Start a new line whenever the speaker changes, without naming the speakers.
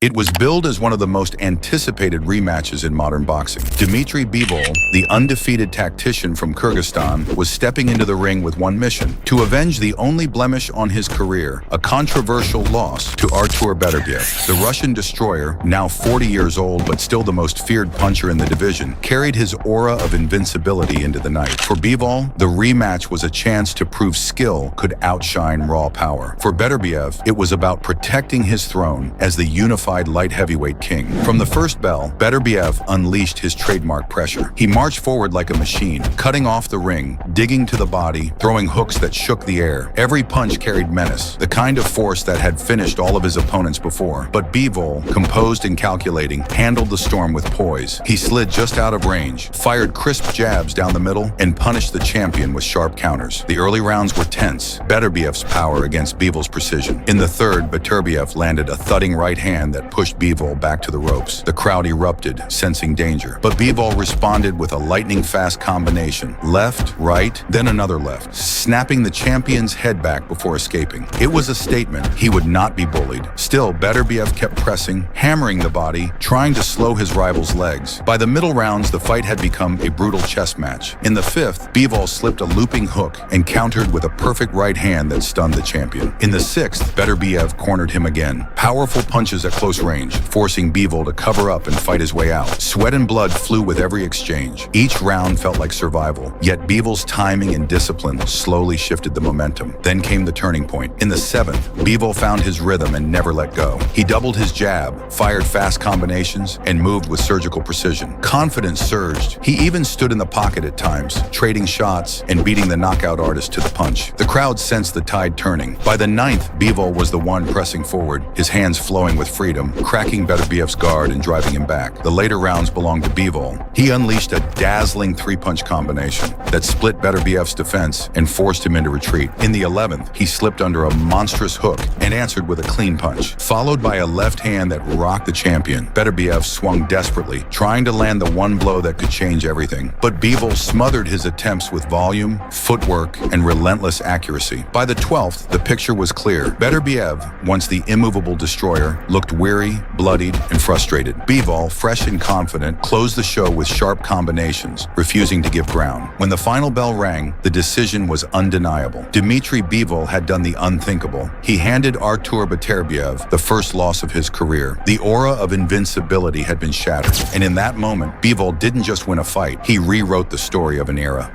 It was billed as one of the most anticipated rematches in modern boxing. Dmitry Bivol, the undefeated tactician from Kyrgyzstan, was stepping into the ring with one mission: to avenge the only blemish on his career, a controversial loss to Artur Beterbiev. The Russian destroyer, now 40 years old but still the most feared puncher in the division, carried his aura of invincibility into the night. For Bivol, the rematch was a chance to prove skill could outshine raw power. For Beterbiev, it was about protecting his throne as the unified light heavyweight king. From the first bell, Beterbiev unleashed his trademark pressure. He marched forward like a machine, cutting off the ring, digging to the body, throwing hooks that shook the air. Every punch carried menace, the kind of force that had finished all of his opponents before. But Bivol, composed and calculating, handled the storm with poise. He slid just out of range, fired crisp jabs down the middle, and punished the champion with sharp counters. The early rounds were tense, Beterbiev's power against Bivol's precision. In the third, Beterbiev landed a thudding right hand that pushed Bivol back to the ropes. The crowd erupted, sensing danger. But Bivol responded with a lightning-fast combination. Left, right, then another left, snapping the champion's head back before escaping. It was a statement. He would not be bullied. Still, Beterbiev kept pressing, hammering the body, trying to slow his rival's legs. By the middle rounds, the fight had become a brutal chess match. In the fifth, Bivol slipped a looping hook and countered with a perfect right hand that stunned the champion. In the sixth, Beterbiev cornered him again. Powerful punches at close range, forcing Bivol to cover up and fight his way out. Sweat and blood flew with every exchange. Each round felt like survival, yet Bivol's timing and discipline slowly shifted the momentum. Then came the turning point. In the seventh, Bivol found his rhythm and never let go. He doubled his jab, fired fast combinations, and moved with surgical precision. Confidence surged. He even stood in the pocket at times, trading shots and beating the knockout artist to the punch. The crowd sensed the tide turning. By the ninth, Bivol was the one pressing forward, his hands flowing with freedom, cracking Beterbiev's guard and driving him back. The later rounds belonged to Bivol. He unleashed a dazzling three-punch combination that split Beterbiev's defense and forced him into retreat. In the 11th, he slipped under a monstrous hook and answered with a clean punch, followed by a left hand that rocked the champion. Beterbiev swung desperately, trying to land the one blow that could change everything. But Bivol smothered his attempts with volume, footwork, and relentless accuracy. By the 12th, the picture was clear. Beterbiev, once the immovable destroyer, looked weary, bloodied, and frustrated. Bivol, fresh and confident, closed the show with sharp combinations, refusing to give ground. When the final bell rang, the decision was undeniable. Dmitry Bivol had done the unthinkable. He handed Artur Beterbiev the first loss of his career. The aura of invincibility had been shattered, and in that moment, Bivol didn't just win a fight, he rewrote the story of an era.